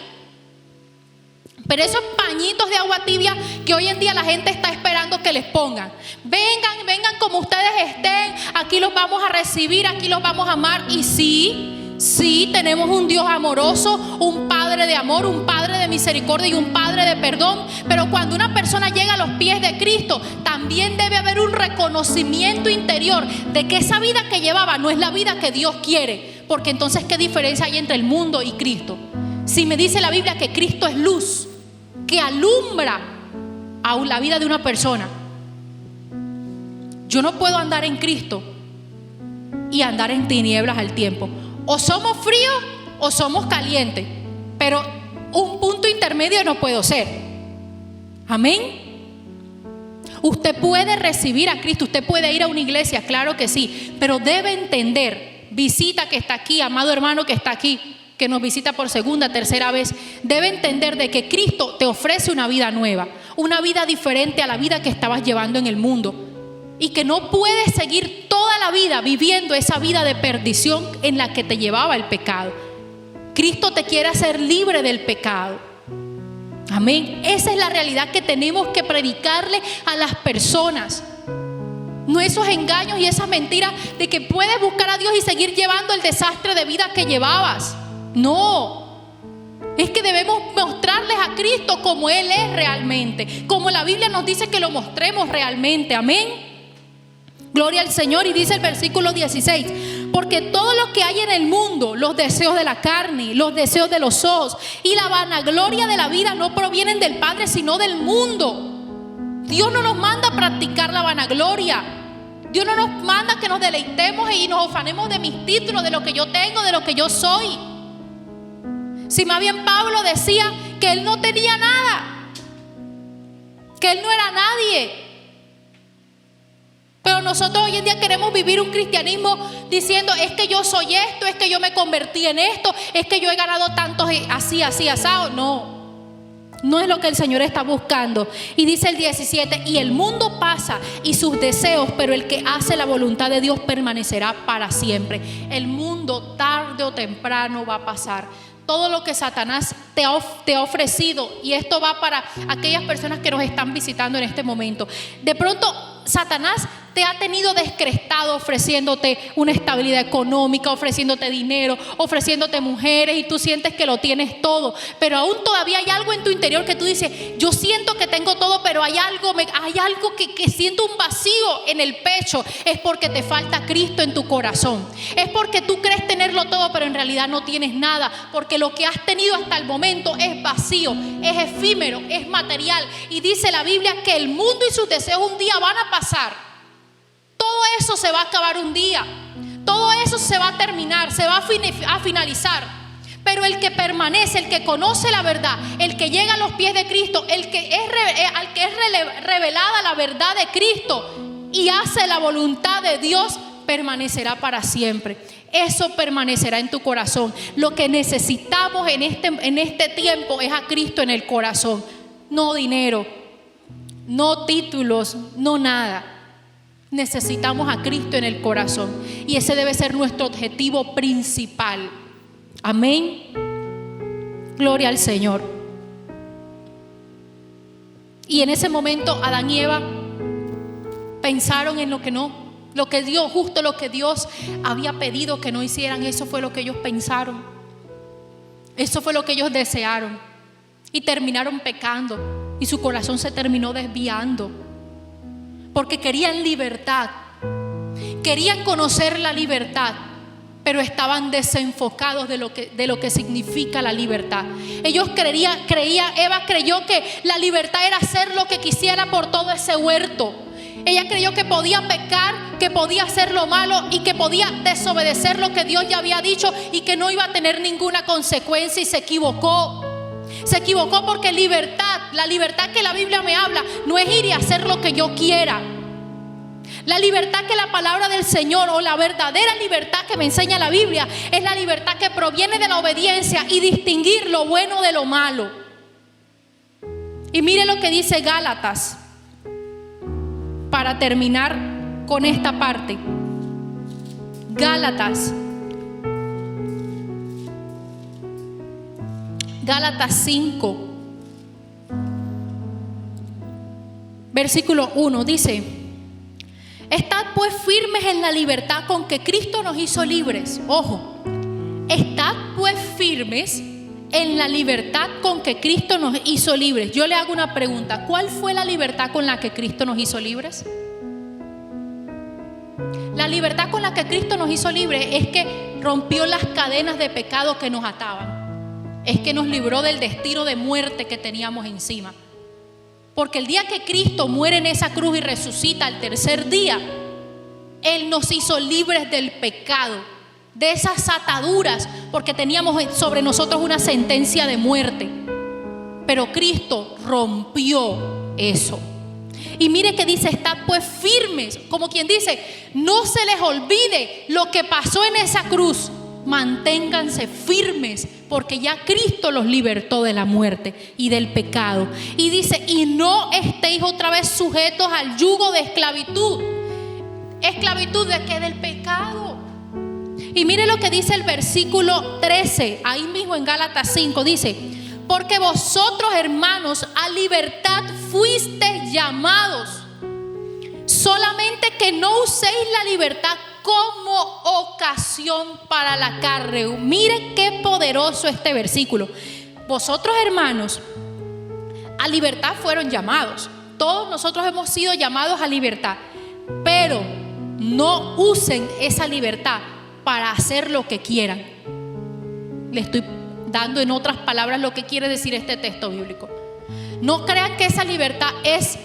Speaker 1: Pero esos pañitos de agua tibia que hoy en día la gente está esperando que les pongan: vengan como ustedes estén, aquí los vamos a recibir, aquí los vamos a amar. Y sí, tenemos un Dios amoroso, un Padre de amor, un Padre de misericordia y un Padre de perdón. Pero cuando una persona llega a los pies de Cristo, también debe haber un reconocimiento interior de que esa vida que llevaba no es la vida que Dios quiere. Porque entonces, ¿qué diferencia hay entre el mundo y Cristo? Si me dice la Biblia que Cristo es luz que alumbra a la vida de una persona, yo no puedo andar en Cristo y andar en tinieblas al tiempo. O somos fríos o somos calientes, pero un punto intermedio no puedo ser. Amén. Usted puede recibir a Cristo, usted puede ir a una iglesia, claro que sí, pero debe entender, visita que está aquí, amado hermano que está aquí, que nos visita por segunda, tercera vez, debe entender de que Cristo te ofrece una vida nueva, una vida diferente a la vida que estabas llevando en el mundo, y que no puedes seguir toda la vida viviendo esa vida de perdición en la que te llevaba el pecado. Cristo te quiere hacer libre del pecado. Amén. Esa es la realidad que tenemos que predicarle a las personas. No esos engaños y esas mentiras de que puedes buscar a Dios y seguir llevando el desastre de vida que llevabas. No, es que debemos mostrarles a Cristo como Él es realmente, como la Biblia nos dice que lo mostremos realmente. Amén. Gloria al Señor. Y dice el versículo 16: porque todo lo que hay en el mundo, los deseos de la carne, los deseos de los ojos y la vanagloria de la vida no provienen del Padre, sino del mundo. Dios no nos manda a practicar la vanagloria. Dios no nos manda que nos deleitemos y nos ufanemos de mis títulos, de lo que yo tengo, de lo que yo soy. Si más bien Pablo decía que él no tenía nada, que él no era nadie. Pero nosotros hoy en día queremos vivir un cristianismo diciendo: es que yo soy esto, es que yo me convertí en esto, es que yo he ganado tantos así, asado. No es lo que el Señor está buscando. Y dice el 17: y el mundo pasa y sus deseos, pero el que hace la voluntad de Dios permanecerá para siempre. El mundo tarde o temprano va a pasar. Todo lo que Satanás te ha ofrecido, y esto va para aquellas personas que nos están visitando en este momento. De pronto Satanás te ha tenido descrestado ofreciéndote una estabilidad económica, ofreciéndote dinero, ofreciéndote mujeres, y tú sientes que lo tienes todo, pero aún todavía hay algo en tu interior que tú dices: yo siento que tengo todo, pero hay algo que siento un vacío en el pecho. Es porque te falta Cristo en tu corazón. Es porque tú crees tenerlo todo, pero en realidad no tienes nada, porque lo que has tenido hasta el momento es vacío, es efímero, es material. Y dice la Biblia que el mundo y sus deseos un día van a pasar. Todo eso se va a acabar un día. Todo eso se va a terminar, se va a finalizar. Pero el que permanece, el que conoce la verdad, el que llega a los pies de Cristo, al que es revelada la verdad de Cristo y hace la voluntad de Dios, permanecerá para siempre. Eso permanecerá en tu corazón. Lo que necesitamos en este tiempo es a Cristo en el corazón. No dinero, no títulos, no nada. Necesitamos a Cristo en el corazón, y ese debe ser nuestro objetivo principal. Amén. Gloria al Señor. Y en ese momento Adán y Eva pensaron en lo que Dios había pedido que no hicieran. Eso fue lo que ellos pensaron, eso fue lo que ellos desearon, y terminaron pecando, y su corazón se terminó desviando. Porque querían libertad, querían conocer la libertad, pero estaban desenfocados de lo que significa la libertad. Eva creyó que la libertad era hacer lo que quisiera por todo ese huerto. Ella creyó que podía pecar, que podía hacer lo malo y que podía desobedecer lo que Dios ya había dicho y que no iba a tener ninguna consecuencia, y se equivocó. Se equivocó, porque la libertad que la Biblia me habla no es ir y hacer lo que yo quiera. La libertad que la palabra del Señor, o la verdadera libertad que me enseña la Biblia, es la libertad que proviene de la obediencia y distinguir lo bueno de lo malo. Y mire lo que dice Gálatas, para terminar con esta parte. Gálatas 5, versículo 1 dice: estad pues firmes en la libertad con que Cristo nos hizo libres. Ojo, estad pues firmes en la libertad con que Cristo nos hizo libres. Yo le hago una pregunta: ¿cuál fue la libertad con la que Cristo nos hizo libres? La libertad con la que Cristo nos hizo libres es que rompió las cadenas de pecado que nos ataban. Es que nos libró del destino de muerte que teníamos encima. Porque el día que Cristo muere en esa cruz y resucita al tercer día, Él nos hizo libres del pecado, de esas ataduras, porque teníamos sobre nosotros una sentencia de muerte. Pero Cristo rompió eso. Y mire que dice: estad pues firmes, como quien dice, no se les olvide lo que pasó en esa cruz. manténganse firmes, porque ya Cristo los libertó de la muerte y del pecado. Y dice, y no estéis otra vez sujetos al yugo de esclavitud. ¿Esclavitud de qué? Del pecado. Y mire lo que dice el versículo 13, ahí mismo en Gálatas 5, dice, porque vosotros, hermanos, a libertad fuisteis llamados, solamente que no uséis la libertad como ocasión para la carne. Miren qué poderoso este versículo. Vosotros, hermanos, a libertad fueron llamados. Todos nosotros hemos sido llamados a libertad, pero no usen esa libertad para hacer lo que quieran. Le estoy dando en otras palabras lo que quiere decir este texto bíblico. No crean que esa libertad es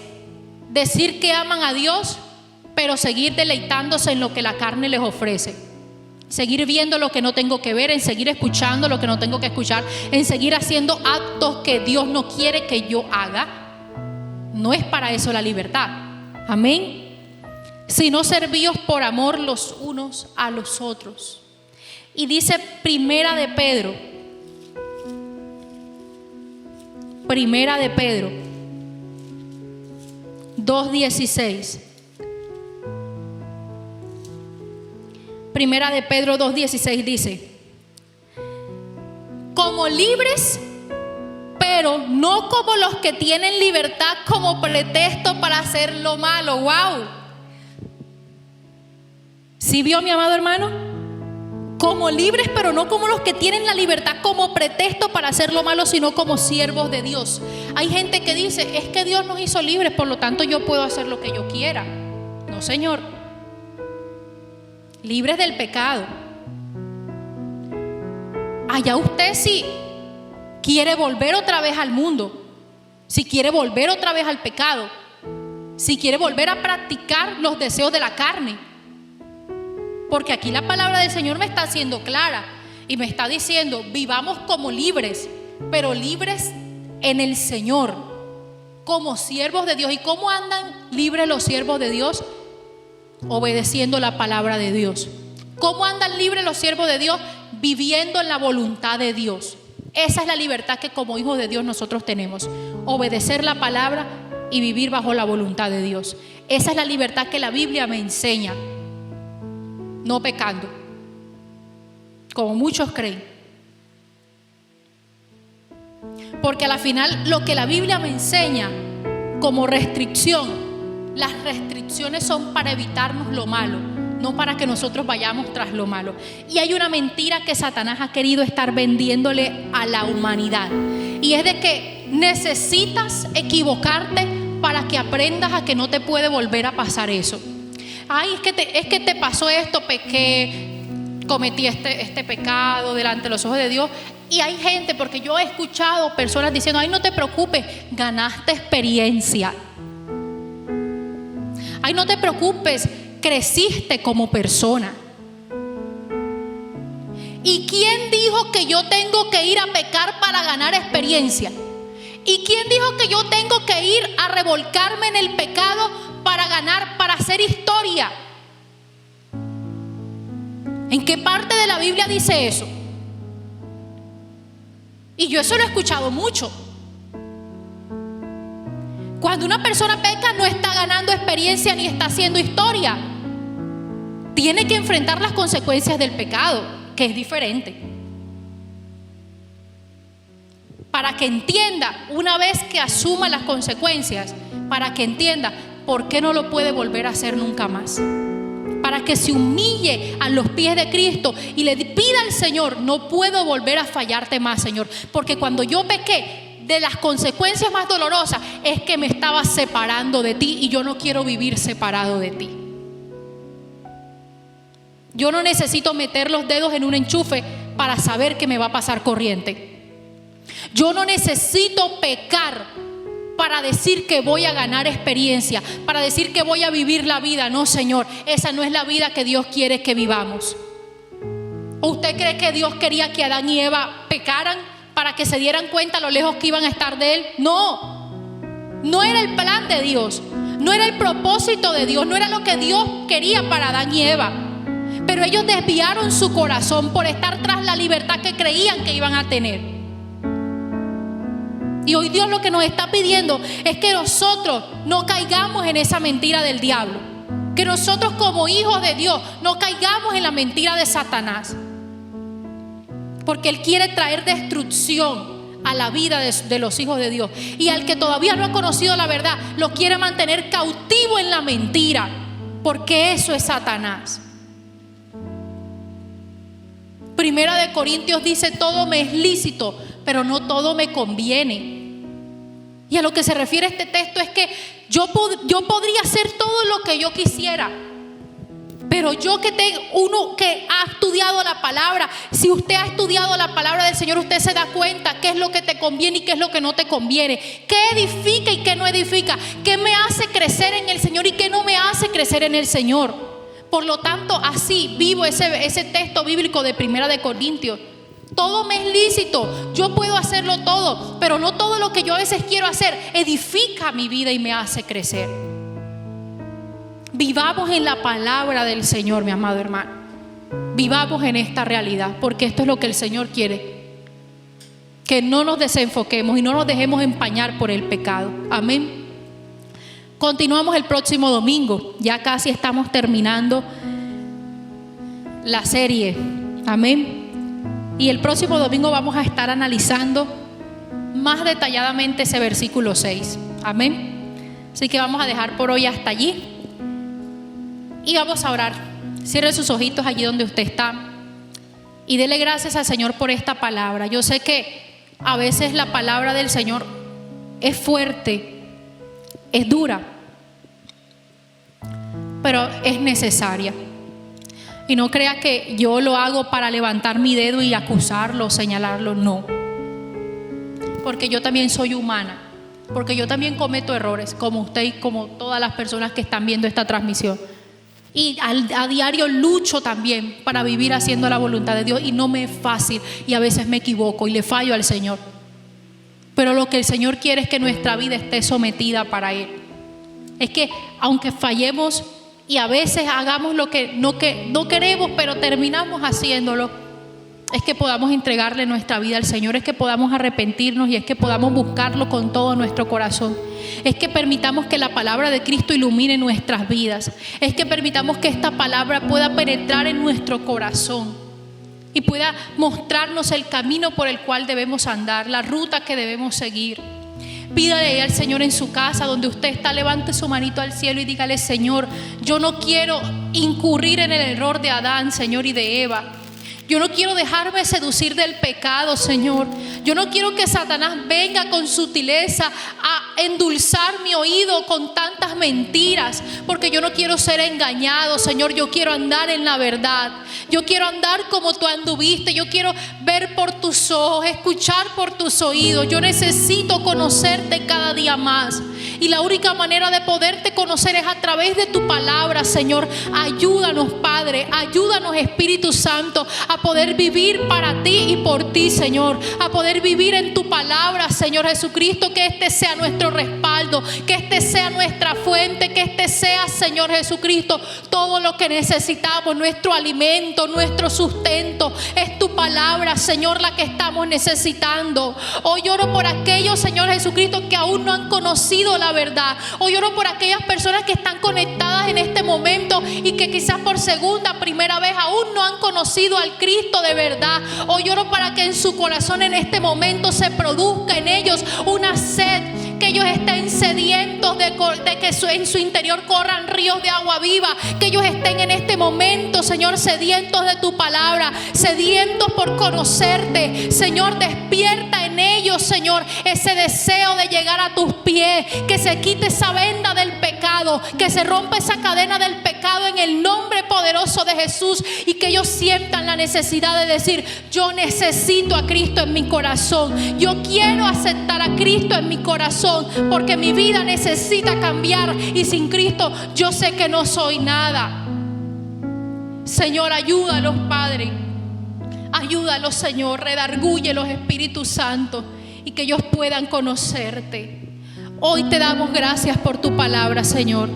Speaker 1: decir que aman a Dios, pero seguir deleitándose en lo que la carne les ofrece. Seguir viendo lo que no tengo que ver, en seguir escuchando lo que no tengo que escuchar, en seguir haciendo actos que Dios no quiere que yo haga. No es para eso la libertad. Amén. Sino servíos por amor los unos a los otros. Y dice Primera de Pedro 2:16. Primera de Pedro 2:16 dice, como libres, pero no como los que tienen libertad como pretexto para hacer lo malo. ¡Wow! ¿Sí vio, mi amado hermano? Como libres, pero no como los que tienen la libertad como pretexto para hacer lo malo, sino como siervos de Dios. Hay gente que dice, es que Dios nos hizo libres, por lo tanto yo puedo hacer lo que yo quiera. No, Señor. Libres del pecado. Allá usted si quiere volver otra vez al mundo, si quiere volver otra vez al pecado, si quiere volver a practicar los deseos de la carne. Porque aquí la palabra del Señor me está haciendo clara y me está diciendo, vivamos como libres, pero libres en el Señor, como siervos de Dios. ¿Y cómo andan libres los siervos de Dios? Obedeciendo la palabra de Dios. ¿Cómo andan libres los siervos de Dios? Viviendo en la voluntad de Dios. Esa es la libertad que como hijos de Dios nosotros tenemos. Obedecer la palabra y vivir bajo la voluntad de Dios. Esa es la libertad que la Biblia me enseña. No pecando, como muchos creen. Porque a la final lo que la Biblia me enseña como restricción, las restricciones son para evitarnos lo malo, no para que nosotros vayamos tras lo malo. Y hay una mentira que Satanás ha querido estar vendiéndole a la humanidad, y es de que necesitas equivocarte para que aprendas a que no te puede volver a pasar eso. Ay, es que te pasó esto, pequé, cometí este pecado delante de los ojos de Dios. Y hay gente, porque yo he escuchado personas diciendo, ay, no te preocupes, ganaste experiencia. Ay, no te preocupes, creciste como persona. ¿Y quién dijo que yo tengo que ir a pecar para ganar experiencia? ¿Y quién dijo que yo tengo que ir a revolcarme en el pecado para ganar, para hacer historia? ¿En qué parte de la Biblia dice eso? Y yo eso lo he escuchado mucho. Cuando una persona peca no está ganando experiencia ni está haciendo historia. Tiene que enfrentar las consecuencias del pecado, que es diferente. Para que entienda, una vez que asuma las consecuencias, para que entienda por qué no lo puede volver a hacer nunca más. Para que se humille a los pies de Cristo y le pida al Señor, no puedo volver a fallarte más, Señor. Porque cuando yo pequé, de las consecuencias más dolorosas es que me estaba separando de ti, y yo no quiero vivir separado de ti. Yo no necesito meter los dedos en un enchufe para saber que me va a pasar corriente. Yo no necesito pecar para decir que voy a ganar experiencia, para decir que voy a vivir la vida. No, Señor, esa no es la vida que Dios quiere que vivamos. ¿O usted cree que Dios quería que Adán y Eva pecaran para que se dieran cuenta lo lejos que iban a estar de Él? No, no era el plan de Dios, no era el propósito de Dios, no era lo que Dios quería para Adán y Eva. pero ellos desviaron su corazón por estar tras la libertad que creían que iban a tener. Y hoy Dios lo que nos está pidiendo es que nosotros no caigamos en esa mentira del diablo, que nosotros como hijos de Dios no caigamos en la mentira de Satanás, porque Él quiere traer destrucción a la vida de los hijos de Dios. Y al que todavía no ha conocido la verdad, lo quiere mantener cautivo en la mentira, porque eso es Satanás. Primera de Corintios dice: todo me es lícito, pero no todo me conviene. Y a lo que se refiere este texto es que yo podría hacer todo lo que yo quisiera, pero uno que ha estudiado la palabra, si usted ha estudiado la palabra del Señor, usted se da cuenta qué es lo que te conviene y qué es lo que no te conviene, qué edifica y qué no edifica, qué me hace crecer en el Señor y qué no me hace crecer en el Señor. Por lo tanto, así vivo ese texto bíblico de Primera de Corintios. Todo me es lícito, yo puedo hacerlo todo, pero no todo lo que yo a veces quiero hacer edifica mi vida y me hace crecer. Vivamos en la palabra del Señor, mi amado hermano. Vivamos en esta realidad, porque esto es lo que el Señor quiere. Que no nos desenfoquemos y no nos dejemos empañar por el pecado. Amén. Continuamos el próximo domingo. Ya casi estamos terminando la serie. Amén. Y el próximo domingo vamos a estar analizando más detalladamente ese versículo 6. Amén. Así que vamos a dejar por hoy hasta allí. Y vamos a orar. Cierre sus ojitos allí donde usted está y dele gracias al Señor por esta palabra. Yo sé que a veces la palabra del Señor es fuerte, es dura, pero es necesaria. Y no crea que yo lo hago para levantar mi dedo y acusarlo, señalarlo, no. Porque yo también soy humana, porque yo también cometo errores, como usted y como todas las personas que están viendo esta transmisión. Y a diario lucho también para vivir haciendo la voluntad de Dios, y no me es fácil y a veces me equivoco y le fallo al Señor. Pero lo que el Señor quiere es que nuestra vida esté sometida para Él. Es que aunque fallemos y a veces hagamos lo que no queremos, pero terminamos haciéndolo, es que podamos entregarle nuestra vida al Señor, es que podamos arrepentirnos y es que podamos buscarlo con todo nuestro corazón. Es que permitamos que la palabra de Cristo ilumine nuestras vidas. Es que permitamos que esta palabra pueda penetrar en nuestro corazón y pueda mostrarnos el camino por el cual debemos andar, la ruta que debemos seguir. Pídale al Señor en su casa donde usted está, levante su manito al cielo y dígale: Señor, yo no quiero incurrir en el error de Adán, Señor, y de Eva. Yo no quiero dejarme seducir del pecado, Señor. Yo no quiero que Satanás venga con sutileza a endulzar mi oído con tantas mentiras, porque yo no quiero ser engañado, Señor. Yo quiero andar en la verdad. Yo quiero andar como tú anduviste. Yo quiero ver por tus ojos, escuchar por tus oídos. Yo necesito conocerte cada día más. Y la única manera de poderte conocer es a través de tu palabra, Señor. Ayúdanos, Padre. Ayúdanos, Espíritu Santo, a poder vivir para ti y por ti, Señor. A poder vivir en tu palabra, Señor Jesucristo. Que este sea nuestro respaldo, que este sea nuestra fuente, que este sea, Señor Jesucristo, todo lo que necesitamos, nuestro alimento, nuestro sustento. Es tu palabra, Señor, la que estamos necesitando. Hoy oro por aquellos, Señor Jesucristo, que aún no han conocido la verdad. Hoy oro por aquellas personas que están conectadas en este momento y que quizás por primera vez aún no han conocido al Cristo de verdad. Hoy oro para que en su corazón en este momento se produzca en ellos una sed, que ellos estén sedientos de que en su interior corran ríos de agua viva, que ellos estén en este momento, Señor, sedientos de tu palabra, sedientos por conocerte. Señor, despierta en ellos, Señor, ese deseo de llegar a tus pies, que se quite esa venda del pecado, que se rompa esa cadena del pecado en el nombre poderoso de Jesús, y que ellos sientan la necesidad de decir: yo necesito a Cristo en mi corazón, yo quiero aceptar a Cristo en mi corazón, porque mi vida necesita cambiar y sin Cristo yo sé que no soy nada. Señor, ayúdalos, Padre, ayúdalos, Señor, redargúyelos, Espíritu Santo, y que ellos puedan conocerte. Hoy te damos gracias por tu palabra, Señor,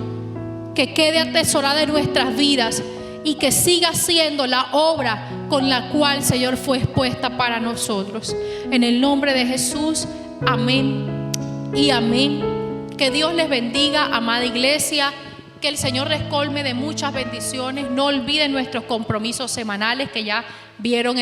Speaker 1: que quede atesorada en nuestras vidas y que siga siendo la obra con la cual, Señor, fue expuesta para nosotros. En el nombre de Jesús, amén y amén. Que Dios les bendiga, amada iglesia. Que el Señor les colme de muchas bendiciones. No olviden nuestros compromisos semanales que ya vieron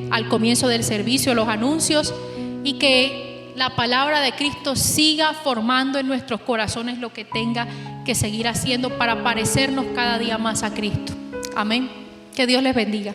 Speaker 1: al comienzo del servicio, los anuncios, y que la palabra de Cristo siga formando en nuestros corazones lo que tenga que seguir haciendo para parecernos cada día más a Cristo. Amén. Que Dios les bendiga.